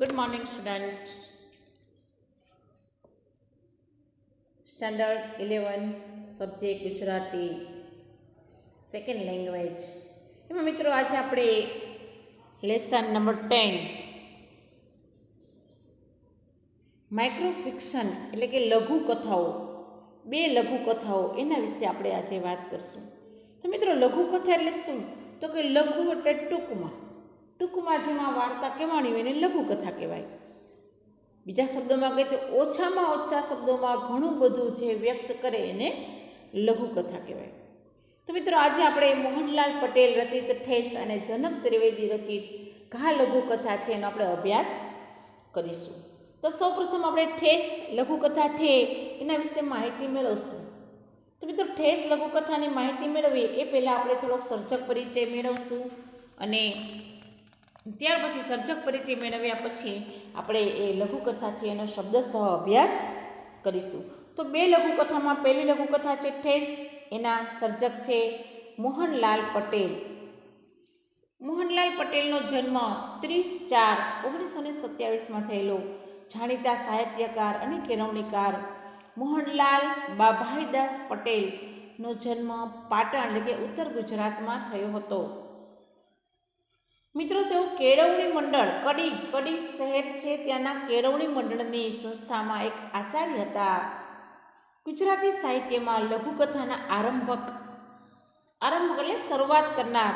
Good morning, students. Standard 11 subject Gujarati second language. એમાં મિત્રો આજે આપણે લેસન નંબર 10 માઇક્રોફિક્શન એટલે કે લઘુ કથાઓ, બે લઘુ કથાઓ એના વિશે આપણે આજે વાત કરશું. તો મિત્રો લઘુ કથા એટલે શું? તો કે લઘુ એટલે ટૂંકમાં જેમાં વાર્તા કહેવાની હોય એને લઘુ કથા કહેવાય. બીજા શબ્દોમાં કહીએ તો ઓછામાં ઓછા શબ્દોમાં ઘણું બધું જે વ્યક્ત કરે એને લઘુ કથા કહેવાય. તો મિત્રો આજે આપણે મોહનલાલ પટેલ રચિત ઠેસ અને જનક ત્રિવેદી રચિત ઘા લઘુ કથા છે એનો આપણે અભ્યાસ કરીશું. તો સૌપ્રથમ આપણે ઠેસ લઘુ કથા છે એના વિશે માહિતી મેળવશું. તો મિત્રો ઠેસ લઘુ કથાની માહિતી મેળવીએ એ પહેલાં આપણે થોડોક સર્જક પરિચય મેળવશું અને ત્યાર પછી સર્જક પરિચય મેળવ્યા પછી આપણે એ લઘુકથા છે એનો શબ્દસહ અભ્યાસ કરીશું. તો બે લઘુકથામાં પહેલી લઘુકથા છે ઠેસ, એના સર્જક છે મોહનલાલ પટેલ. મોહનલાલ પટેલનો જન્મ 30/4/1927 થયેલો. જાણીતા સાહિત્યકાર અને કેળવણીકાર મોહનલાલ બાભાઈદાસ પટેલનો જન્મ પાટણ એટલે કે ઉત્તર ગુજરાતમાં થયો હતો. મિત્રો તેઓ કેળવણી મંડળ કડી શહેર છે ત્યાંના કેળવણી મંડળની સંસ્થામાં એક આચાર્ય હતા. ગુજરાતી સાહિત્યમાં લઘુકથાના આરંભક એટલે શરૂઆત કરનાર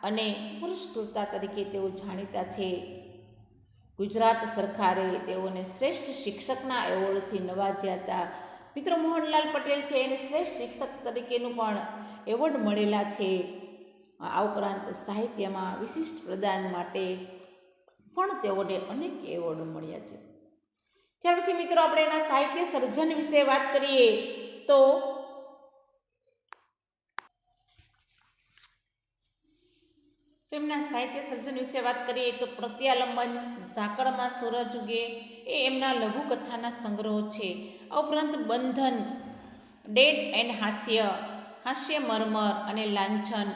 અને પુરસ્કૃતા તરીકે તેઓ જાણીતા છે. ગુજરાત સરકારે તેઓને શ્રેષ્ઠ શિક્ષકના એવોર્ડથી નવાજ્યા હતા. મિત્રો મોહનલાલ પટેલ છે એને શ્રેષ્ઠ શિક્ષક તરીકેનું પણ એવોર્ડ મળેલા છે. આ ઉપરાંત સાહિત્યમાં વિશિષ્ટ પ્રદાન માટે પણ તેઓને અનેક એવોર્ડ મળ્યા છે. ત્યાર પછી મિત્રો આપણે એના સાહિત્ય સર્જન વિશે વાત કરીએ તો તેમના સાહિત્ય સર્જન વિશે વાત કરીએ તો પ્રત્યાલંબન, ઝાકળમાં સૂરજ ઉગે એ એમના લઘુકથાના સંગ્રહો છે. આ ઉપરાંત બંધન, ડેડ એન્ડ હાસ્ય મર્મર અને લાંછન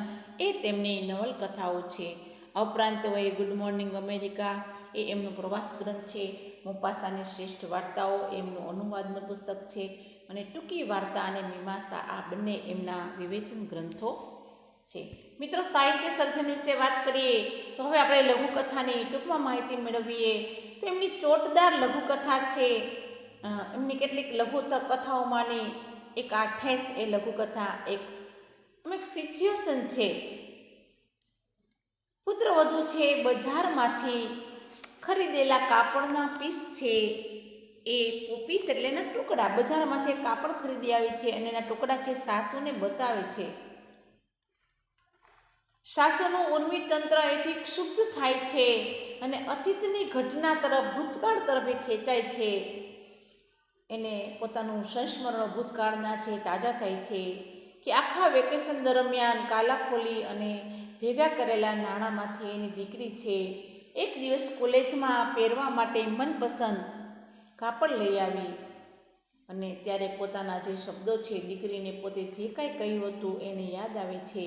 એ તેમની નવલકથાઓ છે. આ ઉપરાંત તેઓએ ગુડ મોર્નિંગ અમેરિકા એ એમનું પ્રવાસ ગ્રંથ છે. મોપાસાની શ્રેષ્ઠ વાર્તાઓ એમનું અનુવાદનું પુસ્તક છે અને ટૂંકી વાર્તા અને મીમાંસા આ બંને એમના વિવેચન ગ્રંથો છે. મિત્રો સાહિત્ય સર્જન વિશે વાત કરીએ તો હવે આપણે લઘુકથાની ટૂંકમાં માહિતી મેળવીએ તો એમની ચોટદાર લઘુકથા છે. એમની કેટલીક લઘુ કથાઓમાંની એક આ ઠેસ એ લઘુકથા એક સિચ્યુએશન છે. પુત્રવધુ છે બજારમાંથી ખરીદેલા કાપડના પીસ છે એ પીસ એટલે એના ટુકડા, બજારમાંથી કાપડ ખરીદી આવે છે અને એના ટુકડા છે સાસુને બતાવે છે. સાસુનું ઉર્મિતંત્ર એથી ક્ષુબ્ધ થાય છે અને અતીતની ઘટના તરફ ભૂતકાળ તરફ એ ખેંચાય છે. એને પોતાનું સંસ્મરણો ભૂતકાળના છે તાજા થાય છે કે આખા વેકેશન દરમિયાન કાલા ખોલી અને ભેગા કરેલા નાણાંમાંથી એની દીકરી છે એક દિવસ કોલેજમાં પહેરવા માટે મનપસંદ કાપડ લઈ આવી અને ત્યારે પોતાના જે શબ્દો છે દીકરીને પોતે જે કાંઈ કહ્યું હતું એને યાદ આવે છે.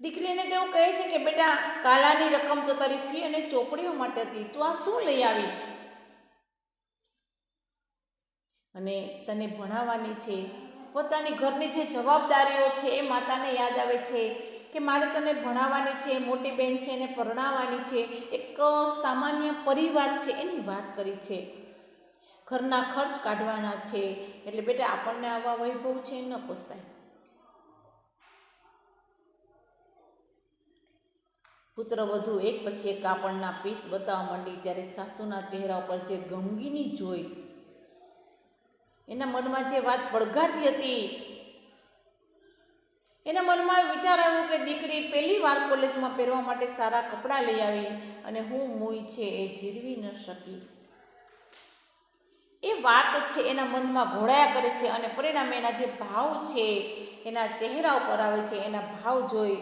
દીકરીને તેઓ કહે છે કે બેટા, કાલાની રકમ તો તારી ફી અને ચોપડીઓ માટે હતી, તું આ શું લઈ આવી? અને તને ભણાવવાની છે. પોતાની ઘરની જે જવાબદારીઓ છે એ માતાને યાદ આવે છે કે મારે તને ભણાવવાની છે, મોટી બહેન છે એને પરણાવવાની છે, એક સામાન્ય પરિવાર છે એની વાત કરી છે. ઘરના ખર્ચ કાઢવાના છે એટલે બેટા આપણને આવા વૈભવ છે ન પોસાય. પુત્રવધુ એક પછી એક કાપડના પીસ બતાવવા માંડી ત્યારે સાસુના ચહેરા ઉપર જે ગમગીની જોઈ, એના મનમાં જે વાત પડઘાતી હતી, એના મનમાં વિચાર આવ્યો કે દીકરી પહેલી વાર કોલેજમાં પહેરવા માટે સારા કપડાં લઈ આવી અને હું મૂઈ છે એ જીરવી ન શકી. એ વાત છે એના મનમાં ઘોળાયા કરે છે અને પરિણામે એના જે ભાવ છે એના ચહેરા ઉપર આવે છે. એના ભાવ જોઈ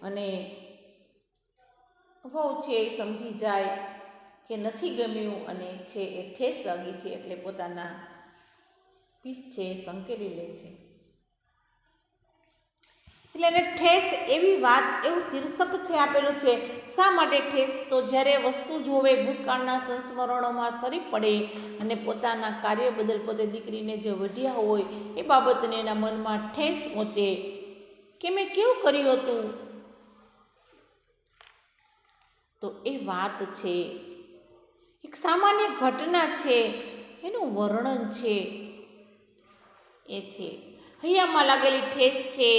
અને ભાવ છે એ સમજી જાય કે નથી ગમ્યું અને છે એ ઠેસ લાગી છે એટલે પોતાના પીસ છે એ સંકેલી લે છે. એટલે એને ઠેસ એવી વાત, એવું શીર્ષક છે આપેલું છે. શા માટે ઠેસ? તો જ્યારે વસ્તુ જોવે, ભૂતકાળના સંસ્મરણોમાં સરી પડે અને પોતાના કાર્ય બદલ પોતે દીકરીને જે વઢ્યા હોય એ બાબતને એના મનમાં ઠેસ પહોંચે કે મેં કેવું કર્યું હતું, તો એ વાત છે, એક સામાન્ય ઘટના છે, એનું વર્ણન છે, એ છે. હૈયામાં લાગેલી ઠેસ છે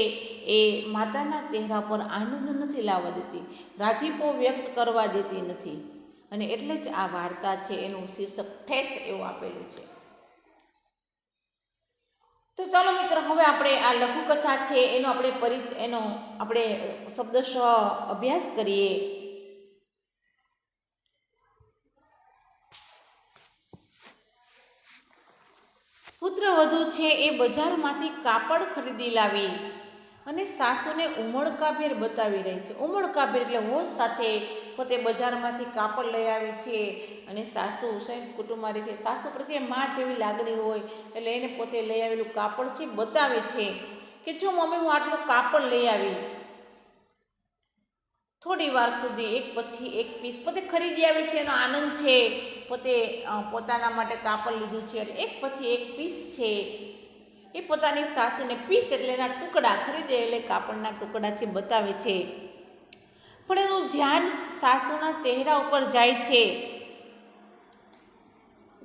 એ માતાના ચહેરા પર આનંદ નથી લાવવા દેતી, રાજીપો વ્યક્ત કરવા દેતી નથી. અને એટલે જ આ વાર્તા છે એનું શીર્ષક ઠેસ એવું આપેલું છે. તો ચાલો મિત્રો, હવે આપણે આ લઘુકથા છે એનો આપણે શબ્દશઃ અભ્યાસ કરીએ. પુત્રવધુ છે એ બજારમાંથી કાપડ ખરીદી લાવી અને સાસુને ઉમળકાભેર બતાવી રહી છે. ઉમળકાભેર એટલે હોશ સાથે પોતે બજારમાંથી કાપડ લઈ આવી છે અને સાસુ સંયુક્ત કુટુંબમાં રહે છે. સાસુ પ્રત્યે માં જેવી લાગણી હોય એટલે એને પોતે લઈ આવેલું કાપડ છે બતાવે છે કે જો મમ્મી હું આટલું કાપડ લઈ આવી. થોડી વાર સુધી એક પછી એક પીસ પોતે ખરીદી આવી છે, એનો આનંદ છે, પોતે પોતાના માટે કાપડ લીધું છે, એક પછી એક પીસ છે એ પોતાની સાસુને, પીસ એટલે એના ટુકડા, ખરીદે એટલે કાપડના ટુકડા છે બતાવે છે. પણ એનું ધ્યાન સાસુના ચહેરા ઉપર જાય છે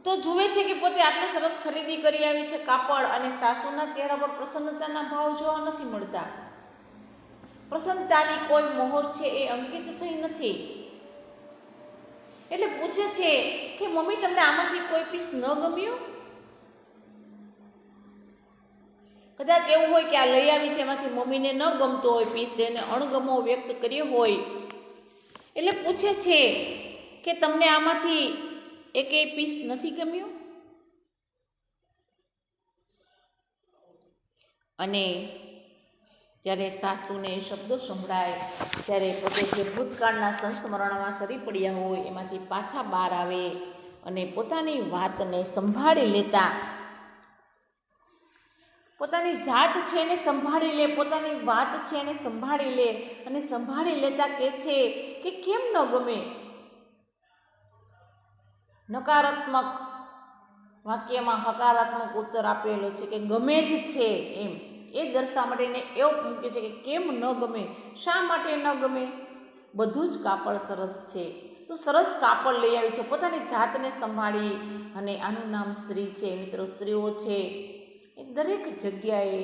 તો જુએ છે કે પોતે આટલું સરસ ખરીદી કરી આવી છે કાપડ, અને સાસુના ચહેરા પર પ્રસન્નતાના ભાવ જોવા નથી મળતા. પ્રસન્નતાની કોઈ મોહર છે એ અંકિત થઈ નથી. એટલે પૂછે છે કે મમ્મી તમને આમાંથી કોઈ પીસ ન ગમ્યું? કદાચ એવું હોય કે આ લઈ આવી છે એમાંથી મમ્મીને ન ગમતો હોય પીસ, એને અણગમો વ્યક્ત કર્યો હોય, એટલે પૂછે છે કે તમને આમાંથી એકેય પીસ નથી ગમ્યું? અને જ્યારે સાસુને એ શબ્દો સંભળાય ત્યારે પોતે જે ભૂતકાળના સંસ્મરણમાં સરી પડ્યા હોય એમાંથી પાછા બહાર આવે અને પોતાની વાતને સંભાળી લેતા, પોતાની જાત છે એને સંભાળી લે, પોતાની વાત છે એને સંભાળી લે, અને સંભાળી લેતા કહે છે કે કેમ ન ગમે? નકારાત્મક વાક્યમાં હકારાત્મક ઉત્તર આપેલો છે કે ગમે જ છે, એમ એ દર્શાવવા માટે એને એવું મૂક્યું છે કે કેમ ન ગમે, શા માટે ન ગમે? બધું જ કાપડ સરસ છે, તું સરસ કાપડ લઈ આવી છે, પોતાની જાતને સંભાળી. અને આનું નામ સ્ત્રી છે મિત્રો. સ્ત્રીઓ છે એ દરેક જગ્યાએ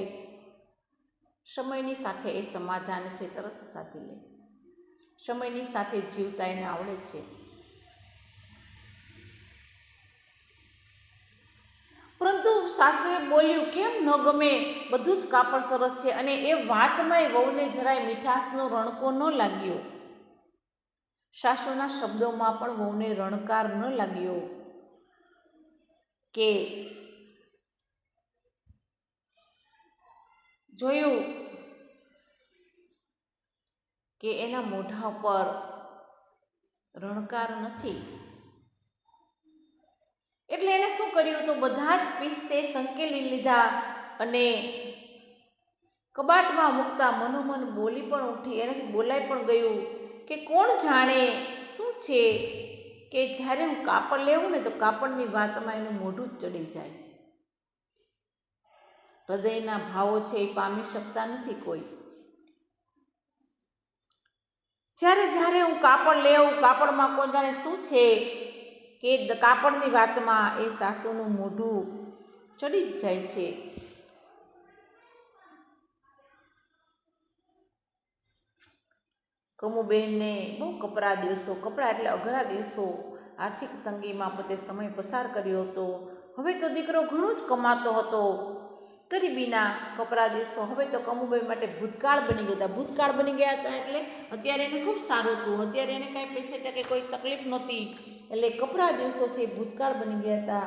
સમયની સાથે એ સમાધાન છે તરત સાધી લે, સમયની સાથે જીવતા એને આવડે છે. પરંતુ સાસુએ બોલ્યું કેમ ન ગમે, બધું જ કાપડ સરસ છે, અને એ વાતમાં વહુને જરાય મીઠાશનો રણકો ન લાગ્યો. સાસુના શબ્દોમાં પણ વહુને રણકાર ન લાગ્યો કે જોયું કે એના મોઢા ઉપર રણકાર નથી. એટલે એને શું કર્યું તો બધા જ પીસે સંકેલી લીધા અને કબાટમાં મૂકતા મનોમન બોલી પણ ઉઠી. એનાથી બોલાઈ પણ ગયું કે કોણ જાણે શું છે કે જ્યારે હું કાપડ લેવું ને તો કાપડની વાતમાં એનું મોઢું જ ચડી જાય. હૃદયના ભાવો છે એ પામી શકતા નથી કોઈ. જ્યારે હું કાપડ લેવું, કાપડમાં કોણ જાણે શું છે કે કાપડની વાતમાં એ સાસુનું મોઢું ચડી જ જાય છે. કમુબહેનને બહુ કપરા દિવસો, કપરા એટલે અઘરા દિવસો, આર્થિક તંગીમાં પોતે સમય પસાર કર્યો હતો. હવે તો દીકરો ઘણો જ કમાતો હતો. ગરીબીના કપરા દિવસો હવે તો કમુબહેન માટે ભૂતકાળ બની ગયા હતા. ભૂતકાળ બની ગયા હતા એટલે અત્યારે એને ખૂબ સારું હતું, અત્યારે એને કાંઈ પૈસે ટકે કોઈ તકલીફ નહોતી, એટલે કપરા દિવસો છે એ ભૂતકાળ બની ગયા હતા.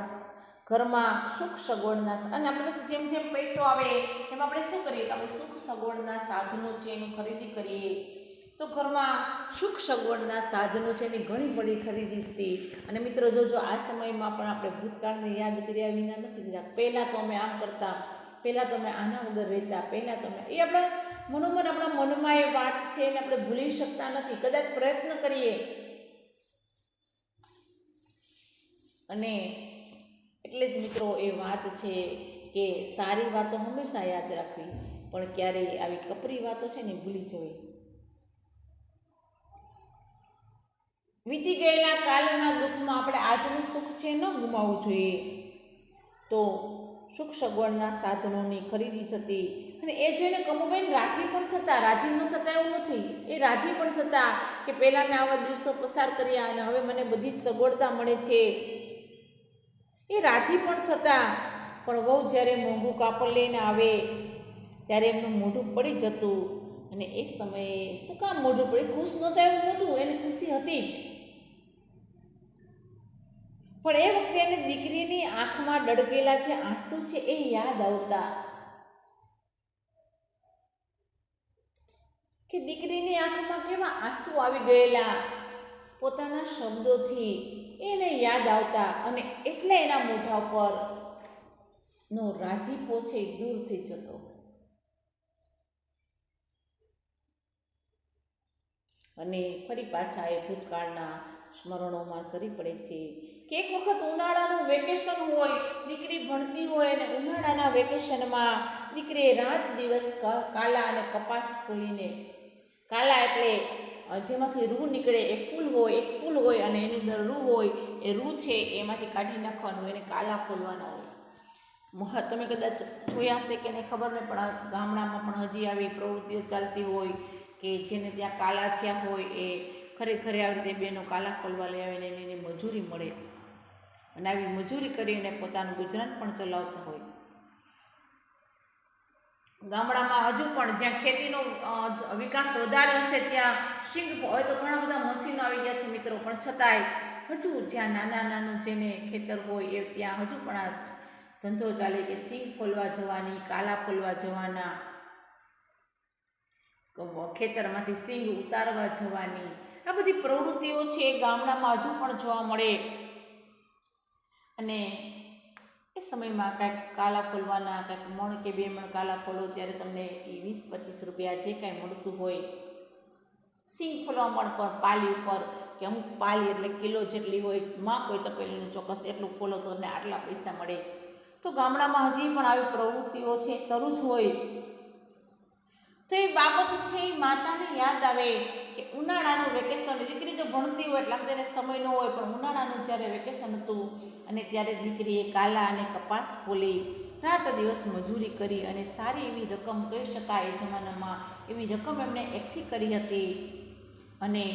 ઘરમાં સુખ સગવડના, અને આપણી પાસે જેમ જેમ પૈસો આવે એમ આપણે શું કરીએ તો આપણે સુખ સગવડના સાધનો છે એની ખરીદી કરીએ. તો ઘરમાં સુખ સગવડના સાધનો છે એની ઘણી બધી ખરીદી થતી. અને મિત્રો જોજો આ સમયમાં પણ આપણે ભૂતકાળને યાદ કર્યા વિના નથી રહેતા. પહેલાં તો અમે આમ કરતા, પહેલાં તો અમે આના વગર રહેતા, પહેલાં તો અમે, એ આપણા મનોમન આપણા મનમાં એ વાત છે અને આપણે ભૂલી શકતા નથી. કદાચ પ્રયત્ન કરીએ અને એટલે જ મિત્રો એ વાત છે કે સારી વાતો હંમેશા યાદ રાખવી, પણ ક્યારેય આવી કપરી વાતો છે ને ભૂલી જવી. વીતી ગયેલા કાલના દુઃખમાં આપણે આજનું સુખ છે ન ગુમાવવું જોઈએ. તો સુખ સગવડના સાધનોની ખરીદી થતી અને એ જોઈને કમુબેન રાજી પણ થતા. રાજી ન થતા એવું નથી, એ રાજી પણ થતા કે પહેલાં મેં આવા દિવસો પસાર કર્યા અને હવે મને બધી જ સગવડતા મળે છે. એ રાજી પણ થતા. પણ વહુ જ્યારે મોંઘું કાપડ લઈને આવે ત્યારે એમનું મોઢું પડી જતું અને એ સમયે શું કામ મોઢું પડી? ખુશ નહોતા એવું નહોતું, એને ખુશી હતી જ. પણ એ વખતે એને દીકરીની આંખમાં ડળકેલા જે આંસુ છે એ યાદ આવતા કે દીકરીની આંખમાં કેવા આંસુ આવી ગયેલા પોતાના શબ્દોથી એને યાદ આવતા અને એટલે એના મોઢા પર નો રાજીપો છે દૂર થઈ જતો. અને ફરી પાછા એ ભૂતકાળના સ્મરણોમાં સરી પડે છે કે એક વખત ઉનાળાનું વેકેશન હોય, દીકરી ભણતી હોય અને ઉનાળાના વેકેશનમાં દીકરીએ રાત દિવસ કાલા અને કપાસ ફોલીને, કાલા એટલે જેમાંથી રૂ નીકળે એ ફૂલ હોય, એક ફૂલ હોય અને એની અંદર રૂ હોય, એ રૂ છે એમાંથી કાઢી નાખવાનું, એને કાલા ફોલવાના હોય. તમે કદાચ જોયા હશે કે એને ખબર નહીં, પણ ગામડામાં પણ હજી આવી પ્રવૃત્તિઓ ચાલતી હોય કે જેને ત્યાં કાલા થયા હોય એ ખરેખર આવી રીતે બેનો કાલા ખોલવા લઈ આવીને એને મજૂરી મળે અને આવી મજૂરી કરીને પોતાનું ગુજરાન પણ ચલાવતા હોય. ગામડામાં હજુ પણ જ્યાં ખેતીનો વિકાસ વધારે હશે ત્યાં સિંગ, હવે તો ઘણા બધા મશીનો આવી ગયા છે મિત્રો, પણ છતાંય હજુ જ્યાં નાનું જેને ખેતર હોય એ ત્યાં હજુ પણ આ ધંધો ચાલે કે સિંગ ખોલવા જવાની, કાલા ખોલવા જવાના, ખેતરમાંથી સિંગ ઉતારવા જવાની, આ બધી પ્રવૃત્તિઓ છે ગામડામાં હજુ પણ જોવા મળે. અને એ સમયમાં કાંઈક કાલા ફોલવાના, કાંઈક મણ કે 2 મણ કાલા ફોલો ત્યારે તમને એ 20-25 રૂપિયા જે કાંઈ મળતું હોય, સિંગ ફોલવા મણ પર પાલી ઉપર કે અમુક પાલી એટલે કિલો જેટલી હોય, માપ હોય તપેલીનું ચોક્કસ, એટલું ફોલો તો તમને આટલા પૈસા મળે. તો ગામડામાં હજી પણ આવી પ્રવૃત્તિઓ છે શરૂ જ હોય. તો એ બાબત છે એ માતાને યાદ આવે કે ઉનાળાનું વેકેશન, દીકરી જો ભણતી હોય એટલે આમ તો એને સમય ન હોય, પણ ઉનાળાનું જ્યારે વેકેશન હતું અને ત્યારે દીકરીએ કાલા અને કપાસ ફોલી રાત દિવસ મજૂરી કરી અને સારી એવી રકમ કહી શકાય એ જમાનામાં, એવી રકમ એમણે એકઠી કરી હતી. અને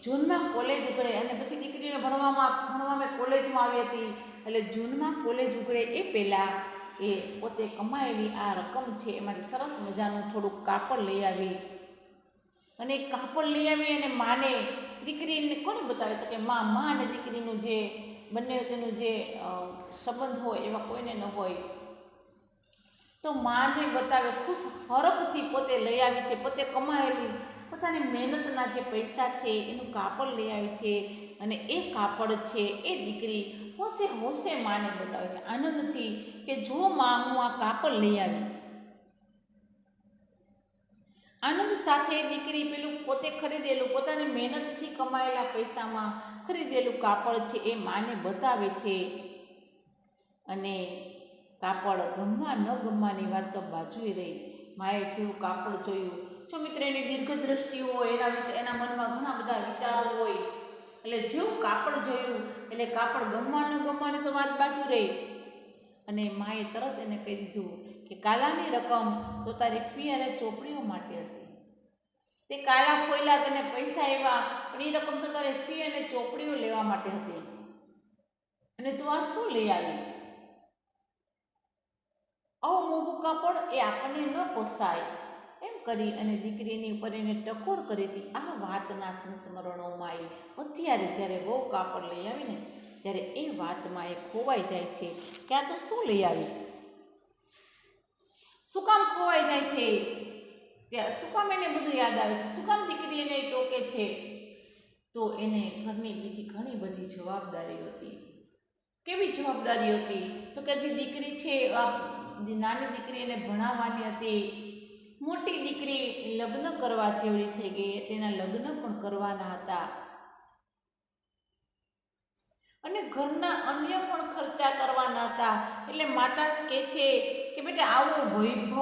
જૂનમાં કોલેજ ઉઘડે અને પછી દીકરીને ભણવામાં કોલેજમાં આવી હતી, એટલે જૂનમાં કોલેજ ઉઘડે એ પહેલાં એ પોતે કમાયેલી આ રકમ છે એમાંથી સરસ મજાનું થોડુંક કાપડ લઈ આવી અને કાપડ લઈ આવી અને માને, દીકરીને કોને બતાવે તો કે માં અને દીકરીનું જે બંને વચ્ચેનું જે સંબંધ હોય એવા કોઈને ન હોય, તો માને બતાવે, ખુશ હરખથી પોતે લઈ આવી છે, પોતે કમાયેલી પોતાની મહેનતના જે પૈસા છે એનું કાપડ લઈ આવી છે અને એ કાપડ છે એ દીકરી હોશે હોશે માને બતાવે છે આનંદથી કે જો માં હું આ કાપડ લઈ આવી. આનંદ સાથે દીકરી પેલું પોતે ખરીદેલું, પોતાની મહેનતથી કમાયેલા પૈસામાં ખરીદેલું કાપડ છે એ માને બતાવે છે. અને કાપડ ગમવા ન ગમવાની વાત તો બાજુએ રહી, માએ જેવું કાપડ જોયું, જો મિત્ર એની દીર્ઘદ્રષ્ટિ હોય, એના મનમાં ઘણા બધા વિચારો હોય, એટલે જેવું કાપડ જોયું એટલે કાપડ ગમવા ન ગમવાની તો વાત બાજુ રહી. અને માએ તરત એને કહી દીધું કે કાલાની રકમ તો તારી ફી અને ચોપડીઓ માટે હતી, તે કાલા ખોયલા તને પૈસા આવ્યા પણ એ રકમ તો તારી ફી અને ચોપડીઓ લેવા માટે હતી, અને તું આ શું લઈ આવી? આવું મોંઘું કાપડ એ આપણને ન પોસાય, એમ કરી અને દીકરીની ઉપર એને ટકોર કરી હતી. આ વાતના સંસ્મરણોમાં એ અત્યારે જ્યારે બહુ કાપડ લઈ આવીને ત્યારે એ વાતમાં એ ખોવાઈ જાય છે કે આ તો શું લઈ આવી, શું કામ ખોવાઈ જાય છે, ત્યાં શું કામ એને બધું યાદ આવે છે, શું કામ દીકરી એને ટોકે છે? તો એને ઘરની બીજી ઘણી બધી જવાબદારીઓ હતી. કેવી જવાબદારી હતી? તો કે જે દીકરી છે, નાની દીકરી એને ભણાવવાની હતી, મોટી દીકરી લગ્ન કરવા જેવડી થઈ ગઈ એટલે એના લગ્ન પણ કરવાના હતા અને ઘરના અન્ય પણ ખર્ચા કરવાના હતા. એટલે માતા કહે છે કે બેટા આવો વૈભવ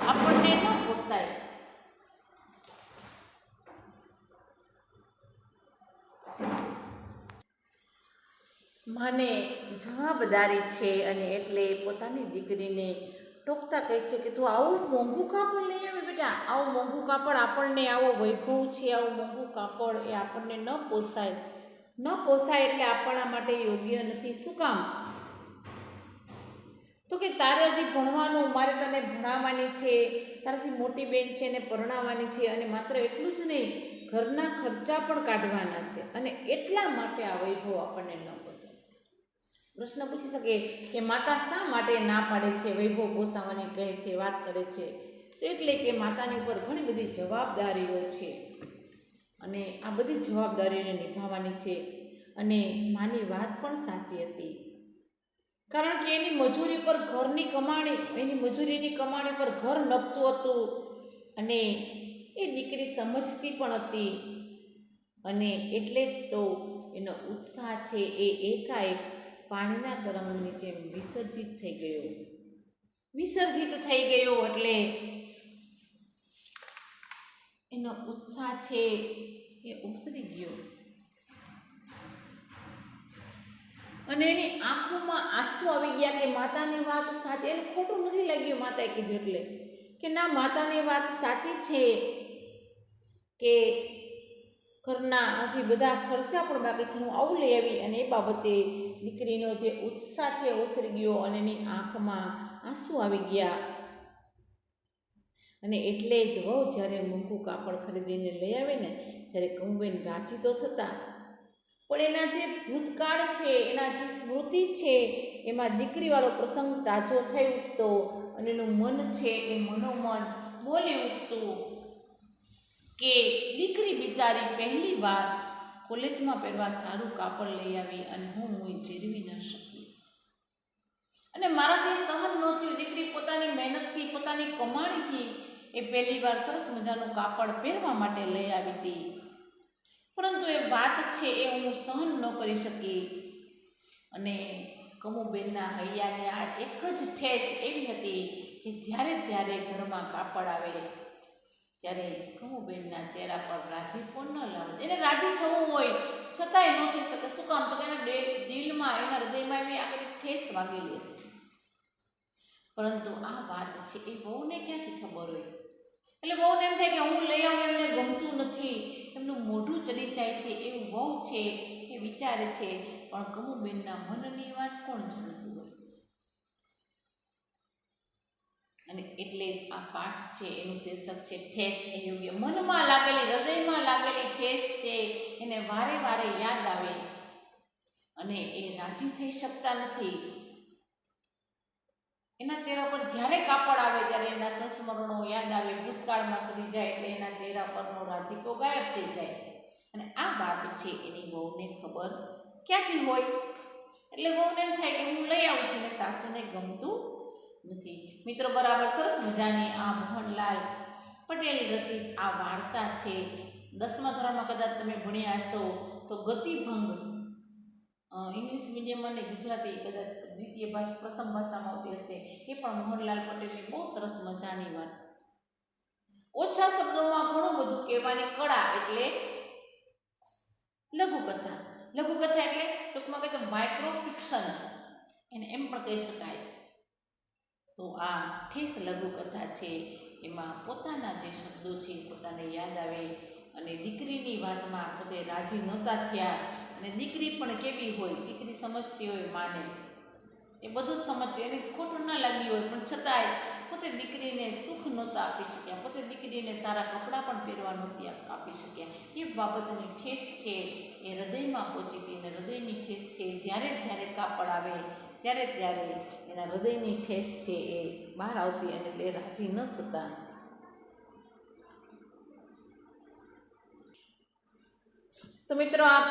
આપણને ન પોસાય. માને જવાબદારી છે અને એટલે પોતાની દીકરીને ટોકતા કહે છે કે તું આવું મોંઘું કાપડ લઈ આવે બેટા, આવું મોંઘું કાપડ આપણને, આવો વૈભવ છે, આવું મોંઘું કાપડ એ આપણને ન પોસાય. ન પોસાય એટલે આપણા માટે યોગ્ય નથી. શું કામ? તો કે તારે હજી ભણવાનું, મારે તને ભણાવવાની છે, તારાથી મોટી બેન છે એને પરણાવવાની છે અને માત્ર એટલું જ નહીં ઘરના ખર્ચા પણ કાઢવાના છે અને એટલા માટે આ વૈભવ આપણને ન પોસાય. પ્રશ્ન પૂછી શકે કે માતા શા માટે ના પાડે છે, વૈભવ પોસાવવાની કહે છે, વાત કરે છે? તો એટલે કે માતાની ઉપર ઘણી બધી જવાબદારીઓ છે અને આ બધી જવાબદારીઓને નિભાવવાની છે. અને માની વાત પણ સાચી હતી, કારણ કે એની મજૂરી પર ઘરની કમાણી, એની મજૂરીની કમાણી પર ઘર નભતું હતું અને એ દીકરી સમજતી પણ હતી અને એટલે જ તો એનો ઉત્સાહ છે એ એકાએક પાણીના તરંગની જેમ વિસર્જિત થઈ ગયો. વિસર્જિત થઈ ગયો એટલે એનો ઉત્સાહ છે એ ઉછળી ગયો અને એની આંખોમાં આંસુ આવી ગયા કે માતાની વાત સાચી. એને ખોટું નથી લાગ્યું માતાએ કીધું એટલે કે ના, માતાની વાત સાચી છે કે ઘરના હજી બધા ખર્ચા પણ બાકી છે, હું આવું લઈ આવી. અને એ બાબતે દીકરીનો જે ઉત્સાહ છે ઓસરી ગયો અને એની આંખમાં આંસુ આવી ગયા. અને એટલે જ વહુ જ્યારે મોંઘું કાપડ ખરીદીને લઈ આવે ને ત્યારે કંબેન રાજી તો થતા, પણ એના જે ભૂતકાળ છે, એના જે સ્મૃતિ છે એમાં દીકરીવાળો પ્રસંગ તાજો થઈ ઉઠતો અને એનું મન છે એ મનોમન બોલી ઉઠતું કે દીકરી બિચારી પહેલી વાર કોલેજમાં પહેરવા સારું કાપડ લઈ આવી અને હું જીરવી ન શકી અને મારાથી સહન ન થયું. દીકરી પોતાની મહેનતથી, પોતાની કમાણીથી એ પહેલી વાર સરસ મજાનું કાપડ પહેરવા માટે લઈ આવી હતી, પરંતુ એ વાત છે એ હું સહન ન કરી શકી. અને કમુબેનના હૈયાને આ એક જ ઠેસ એવી હતી કે જ્યારે જ્યારે ઘરમાં કાપડ આવે ત્યારે કમુબેનના ચહેરા પર રાજીપો ન લાવે. એને રાજી થવું હોય છતાંય ન થઈ શકે. શું કામ? તો કે એના દિલમાં, એના હૃદયમાં એવી આખરી ઠેસ વાગેલી હતી. પરંતુ આ વાત છે એ વહુને ક્યાંથી ખબર હોય? એટલે વહુને એમ થાય કે હું લઈ આવું, એમને ગમતું નથી, એમનું મોઢું ચડી જાય છે એવું વહુ છે એ વિચારે છે. પણ કમુબેનના મનની વાત કોણ જાણતું હોય? અને એટલે જ આ પાઠ છે એનું શીર્ષક છે ઠેસ એ યોગ્ય. મનમાં લાગેલી, હૃદયમાં લાગેલી ઠેસ છે એને વારે વારે યાદ આવે અને એ રાજી થઈ શકતા નથી. એના ચહેરા પર જ્યારે કાપડ આવે ત્યારે એના સંસ્મરણો યાદ આવે, ભૂતકાળમાં સરી જાય એટલે એના ચહેરા પરનો રાજીપો ગાયબ થઈ જાય. અને આ વાત છે એની વહુને ખબર ક્યાંથી હોય? એટલે વહુને એમ થાય કે હું લઈ આવું છું ને સાસુને ગમતું નથી. મિત્રો, બરાબર સરસ મજાની આ મોહનલાલ પટેલ રચિત આ વાર્તા છે. 10મા ધોરણમાં કદાચ તમે ભણ્યા હશો તો ગતિભંગ ઇંગ્લિશ મીડિયમ અને ગુજરાતી કદાચ દ્વિતીય ભાષા, પ્રથમ ભાષામાં આવતી હશે. એ પણ મોહનલાલ પટેલની બહુ સરસ મજાની વાત. ઓછા શબ્દોમાં ઘણું બધું કહેવાની કળા એટલે લઘુકથા. લઘુકથા એટલે ટૂંકમાં કહે તો માઇક્રો ફિક્શન એને એમ પણ કહી શકાય. તો આ ઠેસ લઘુકથા છે એમાં પોતાના જે શબ્દો છે પોતાને યાદ આવે અને દીકરીની વાતમાં પોતે રાજી નહોતા થયા. અને દીકરી પણ કેવી હોય, દીકરી સમજતી હોય માને, એ બધું જ સમજતી, એને ખોટું ના લાગ્યું હોય પણ છતાંય પોતે દીકરીને સુખ નહોતા આપી શક્યા, પોતે દીકરીને સારા કપડાં પણ પહેરવા નહોતી આપી શક્યા. એ બાબતની ઠેસ છે એ હૃદયમાં પહોંચી હતી અને હૃદયની ઠેસ છે જ્યારે જ્યારે કાપડ આવે ત્યારે ત્યારે એના હૃદયની ઠેસ છે એ બહાર આવતી અને એટલે રાજી ન થતા. તો મિત્રો, આ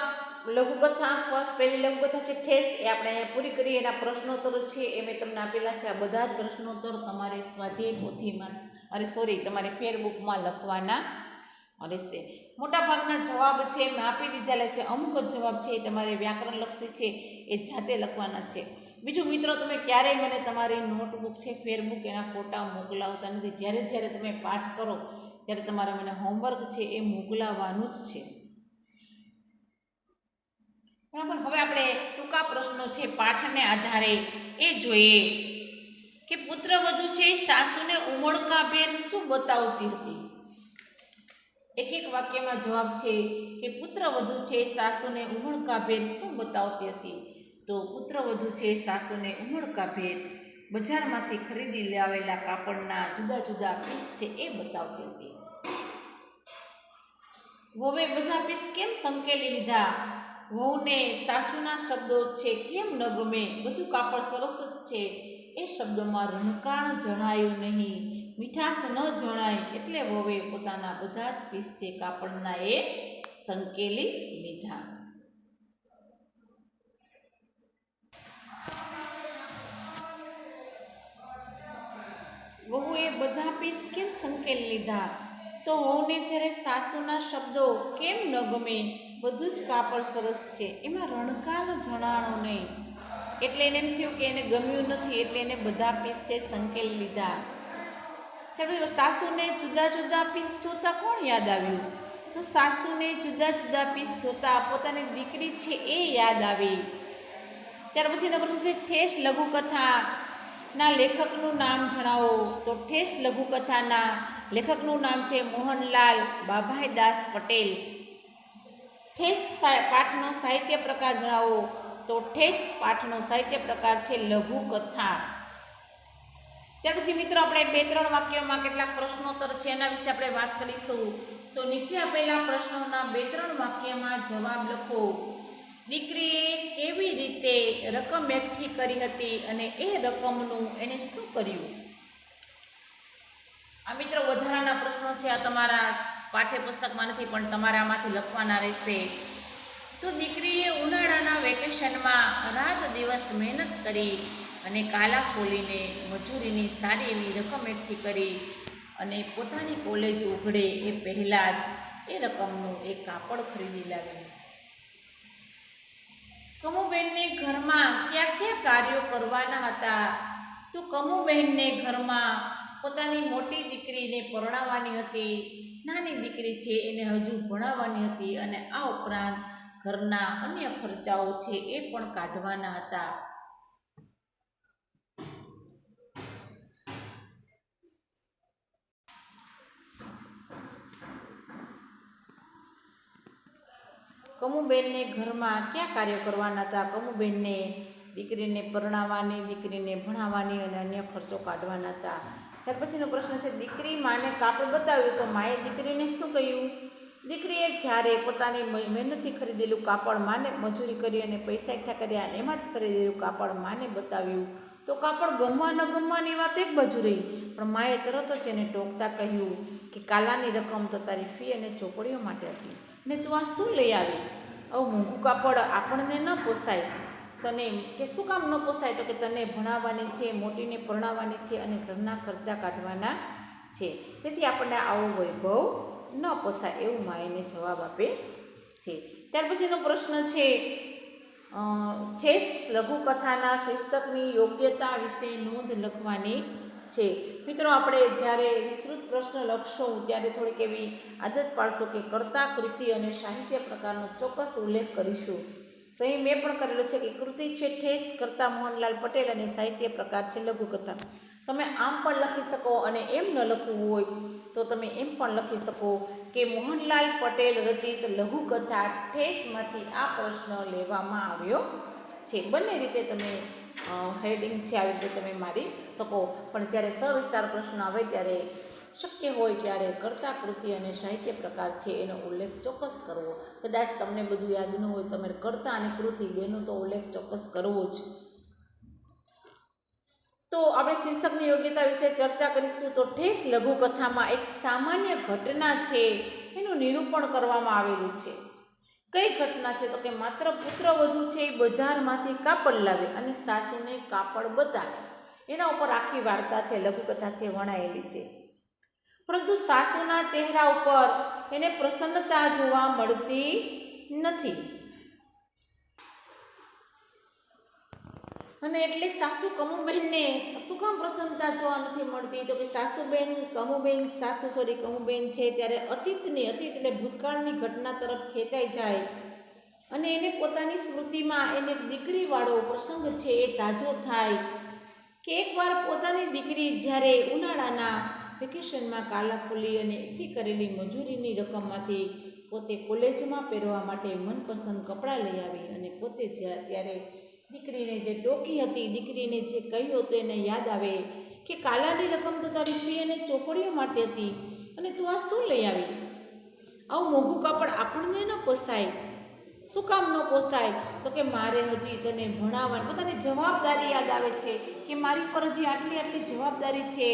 લઘુકથા ફર્સ્ટ પહેલી લઘુકથા છે ઠેસ, એ આપણે અહીંયા પૂરી કરી. એના પ્રશ્નોત્તર છે એ મેં તમને આપેલા છે. આ બધા જ પ્રશ્નોત્તર તમારે સ્વાધ્યાય પોથીમાં તમારે ફેરબુકમાં લખવાના રહેશે. મોટાભાગના જવાબ છે મેં આપી દીધેલા છે. અમુક જ જવાબ છે એ તમારે વ્યાકરણલક્ષી છે એ જાતે લખવાના છે. બીજું મિત્રો, તમે ક્યારેય મને તમારી નોટબુક છે ફેરબુક એના ફોટા મોકલાવતા નથી. જ્યારે જ્યારે તમે પાઠ કરો ત્યારે તમારે મને હોમવર્ક છે એ મોકલાવવાનું જ છે. બરાબર. હવે આપણે ટૂંકા પ્રશ્નો છે પાઠને આધારે એ જોઈએ કે પુત્રવધુ છે સાસુને ઉમળકાભેર શું બતાવતી હતી. એક એક વાક્યમાં જવાબ છે કે પુત્રવધુ છે સાસુને ઉમળકાભેર શું બતાવતી હતી. તો પુત્રવધુ છે સાસુને ઉમળકાભેર બજારમાંથી ખરીદી લાવેલા કાપડના જુદા જુદા પીસ છે એ બતાવતી હતી. વહુએ બધા પીસ કેમ સંકેલી લીધા. વહુને સાસુના શબ્દો છે કેમ ન ગમે. બધું કાપડ સરસ જ છે એ શબ્દોમાં રણકાણ જણાયું નહીં, મીઠાશ ન જણાય, એટલે વહુએ પોતાના બધા જ પીસ છે કાપડના એ સંકેલી લીધા. વહુએ બધા પીસ કેમ સંકેલી લીધા. તો વહુને જ્યારે સાસુના શબ્દો કેમ ન ગમે, બધું જ કાપડ સરસ છે એમાં રણકાળ જણાણો નહીં, એટલે એને એમ થયું કે એને ગમ્યું નથી, એટલે એને બધા પીસ છે સંકેલી લીધા. ત્યાર સાસુને જુદા જુદા પીસ જોતા કોણ યાદ આવ્યું. તો સાસુને જુદા જુદા પીસ જોતા પોતાની દીકરી છે એ યાદ આવી. ત્યાર પછીનો પ્રશ્ન છે ઠેસ લઘુકથાના લેખકનું નામ જણાવો. તો ઠેસ લઘુકથાના લેખકનું નામ છે મોહનલાલ બાભાઈદાસ પટેલ. ઠેસ પાઠનો સાહિત્ય પ્રકાર જણાવો. તો ઠેસ પાઠનો સાહિત્ય પ્રકાર છે લઘુકથા. ત્યાર પછી મિત્રો આપણે 2-3 વાક્યોમાં કેટલાક પ્રશ્નોત્તર છે એના વિશે આપણે વાત કરીશું. તો નીચે આપેલા પ્રશ્નોના 2-3 વાક્યમાં જવાબ લખો. દીકરીએ કેવી રીતે રકમ એકઠી કરી હતી અને એ રકમનું એણે શું કર્યું. આ મિત્રો વધારાના પ્રશ્નો છે. આ તમારા પાઠ્યપુસ્તકમાં નથી પણ તમારે આમાંથી લખવાના રહેશે. તો દીકરીએ ઉનાળાના વેકેશનમાં રાત દિવસ મહેનત કરી અને કાલા ફોલીને મજૂરીની સારી એવી રકમ એકઠી કરી અને પોતાની કોલેજ ઉઘડે એ પહેલાં જ એ રકમનું એક કાપડ ખરીદી લાવી. કમુબેનને ઘરમાં કયા કયા કાર્યો કરવાના હતા. તો કમુબેનને ઘરમાં પોતાની મોટી દીકરીને પરણાવવાની હતી, નાની દીકરી છે એને હજુ ભણાવવાની હતી અને આ ઉપરાંત ઘરના અન્ય ખર્ચાઓ છે એ પણ કાઢવાના હતા. કમુબેનને ઘરમાં કયા કાર્યો કરવાના હતા. કમુબેનને દીકરીને પરણાવવાની, દીકરીને ભણાવવાની અને અન્ય ખર્ચો કાઢવાના હતા. ત્યાર પછીનો પ્રશ્ન છે દીકરી માને કાપડ બતાવ્યું તો માએ દીકરીને શું કહ્યું. દીકરીએ જ્યારે પોતાની મહેનતથી ખરીદેલું કાપડ માને મજૂરી કરી અને પૈસા એકઠા કર્યા અને એમાંથી ખરીદેલું કાપડ માને બતાવ્યું તો કાપડ ગમવા ન ગમવાની વાત એક બાજુ રહી, પણ માએ તરત જ એને ટોકતા કહ્યું કે કાલાની રકમ તો તારી ફી અને ચોપડીઓ માટે હતી ને તું આ શું લઈ આવી. આવું મોંઘું કાપડ આપણને ન પોસાય. તને કે શું કામ ન પોસાય. તો કે તને ભણાવવાની છે, મોટીને પરણાવવાની છે અને ઘરના ખર્ચા કાઢવાના છે, તેથી આપણને આવો વૈભવ ન પોસાય, એવું માએને જવાબ આપે છે. ત્યાર પછીનો પ્રશ્ન છે ઠેસ લઘુકથાના શીર્ષકની યોગ્યતા વિશે નોંધ લખવાની છે. મિત્રો આપણે જ્યારે વિસ્તૃત પ્રશ્ન લખશું ત્યારે થોડીક એવી આદત પાડશો કે કર્તા, કૃતિ અને સાહિત્ય પ્રકારનો ચોક્કસ ઉલ્લેખ કરીશું. તો અહીં મેં પણ કરેલું છે કે કૃતિ છે ઠેસ, કર્તા મોહનલાલ પટેલ અને સાહિત્ય પ્રકાર છે લઘુકથા. તમે આમ પણ લખી શકો અને એમ ન લખવું હોય તો તમે એમ પણ લખી શકો કે મોહનલાલ પટેલ રચિત લઘુકથા ઠેસમાંથી આ પ્રશ્ન લેવામાં આવ્યો છે. બંને રીતે તમે હેડિંગ છે આવી રીતે તમે મારી શકો, પણ જ્યારે સવિસ્તાર પ્રશ્ન આવે ત્યારે શક્ય હોય ત્યારે કર્તા, કૃતિ અને સાહિત્ય પ્રકાર છે એનો ઉલ્લેખ ચોક્કસ કરવો. કદાચ તમને બધું યાદ ન હોય તમારે કર્તા અને કૃતિ બેનો તો ઉલ્લેખ ચોક્કસ કરવો જ. તો આપણે શીર્ષકની યોગ્યતા વિશે ચર્ચા કરીશું. તો ઠેસ લઘુકથામાં એક સામાન્ય ઘટના છે એનું નિરૂપણ કરવામાં આવેલું છે. કઈ ઘટના છે તો કે માત્ર પુત્રવધુ છે એ બજારમાંથી કાપડ લાવે અને સાસુને કાપડ બતાવે. એના ઉપર આખી વાર્તા છે, લઘુકથા છે, વણાયેલી છે. પરંતુ સાસુના ચહેરા ઉપર એને પ્રસન્નતા જોવા મળતી નથી. અને એટલે સાસુ કમુબેનને શું કામ પ્રસન્નતા જોવા નથી મળતી તો કે કમુબેન છે ત્યારે અતીત એટલે ભૂતકાળની ઘટના તરફ ખેંચાઈ જાય અને એને પોતાની સ્મૃતિમાં એને દીકરીવાળો પ્રસંગ છે એ તાજો થાય કે એકવાર પોતાની દીકરી જ્યારે ઉનાળાના વેકેશનમાં કાલા ખોલી અને એકઠી કરેલી મજૂરીની રકમમાંથી પોતે કોલેજમાં પહેરવા માટે મનપસંદ કપડાં લઈ આવી અને પોતે ત્યારે દીકરીને જે ટોકી હતી, દીકરીને જે કહ્યું હતું એને યાદ આવે કે કાલાની રકમ તો તારી ફી અને ચોપડીઓ માટે હતી અને તું આ શું લઈ આવી? આવું મોંઘું કાપડ આપણને ન પોસાય. શું કામ ન પોસાય તો કે મારે હજી તને ભણાવવાની પોતાની જવાબદારી યાદ આવે છે કે મારી પર હજી આટલી જવાબદારી છે,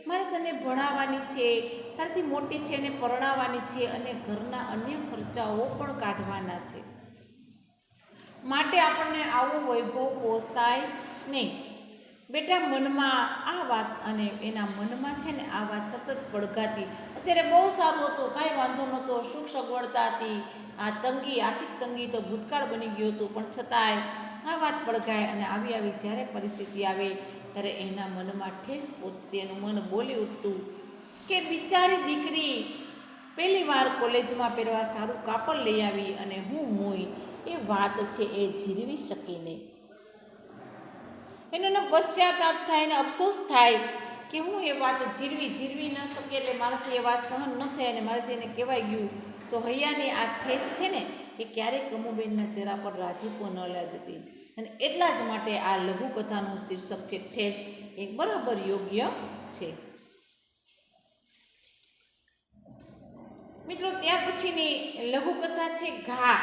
મારે તને ભણાવવાની છે, તારાથી મોટી છે એને પરણાવવાની છે અને ઘરના અન્ય ખર્ચાઓ પણ કાઢવાના છે. માટે આપણને આવો વૈભવ પોસાય નહીં. બેટા મનમાં આ વાત અને એના મનમાં છે ને આ વાત સતત પડઘાતી. અત્યારે બહુ સારું હતું, કાંઈ વાંધો નહોતો, સુખ સગવડતા હતી. આ તંગી, આર્થિક તંગી તો ભૂતકાળ બની ગયું હતું, પણ છતાંય આ વાત પડઘાય અને આવી જ્યારે પરિસ્થિતિ આવે ત્યારે એના મનમાં ઠેસ પહોંચતી. એનું મન બોલી ઉઠતું કે બિચારી દીકરી પહેલી વાર કોલેજમાં પહેરવા સારું કાપડ લઈ આવી અને હું મોઈ એ વાત છે એ જીરવી શકી નહીં. એનો પશ્ચાતાપ થાય ને અફસોસ થાય કે હું એ વાત જીરવી ન શકે એટલે મારાથી એ વાત સહન ન થાય અને મારાથી એને કહેવાય ગયું. તો હૈયાની આ ઠેસ છે ને એ ક્યારેય કમુબેનના ચહેરા પર રાજીપો ન લાદતી અને એટલા જ માટે આ લઘુકથાનું શીર્ષક છે ઠેસ, એ બરાબર યોગ્ય છે. મિત્રો ત્યાર પછીની લઘુકથા છે ઘા.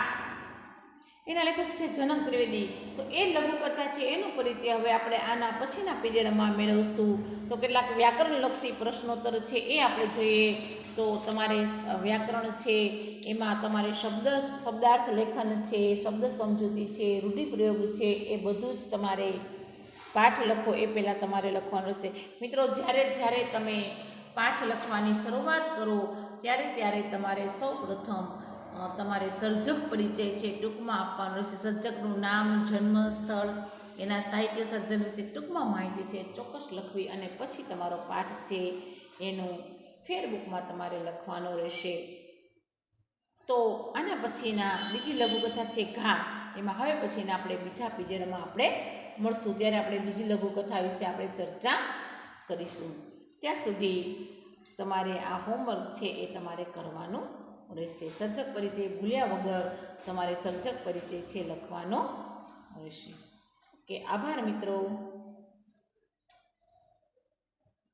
એના લેખક છે જનક ત્રિવેદી. તો એ લઘુકથા છે એનો પરિચય હવે આપણે આના પછીના પીરિયડમાં મેળવશું. તો કેટલાક વ્યાકરણલક્ષી પ્રશ્નોત્તર છે એ આપણે જોઈએ. તો તમારે વ્યાકરણ છે એમાં તમારે શબ્દાર્થ લેખન છે, શબ્દ સમજૂતી છે, રૂઢિપ્રયોગ છે, એ બધું જ તમારે પાઠ લખો એ પહેલાં તમારે લખવાનું રહેશે. મિત્રો જ્યારે તમે પાઠ લખવાની શરૂઆત કરો ત્યારે તમારે સૌ પ્રથમ તમારે સર્જક પરિચય છે ટૂંકમાં આપવાનું રહેશે. સર્જકનું નામ, જન્મ સ્થળ, એના સાહિત્ય સર્જન વિશે ટૂંકમાં માહિતી છે ચોક્કસ લખવી અને પછી તમારો પાઠ છે એનું ફેરબુકમાં તમારે લખવાનો રહેશે. તો આના પછીના બીજી લઘુકથા છે ઘા. એમાં હવે પછીના આપણે બીજા પીરિયડમાં આપણે મળશું, ત્યારે આપણે બીજી લઘુકથા વિશે આપણે ચર્ચા કરીશું. ત્યાં સુધી તમારે આ હોમવર્ક છે એ તમારે કરવાનું રહેશે. સર્જક પરિચય ભૂલ્યા વગર તમારે સર્જક પરિચય છે લખવાનો રહેશે. ઓકે, આભાર મિત્રો.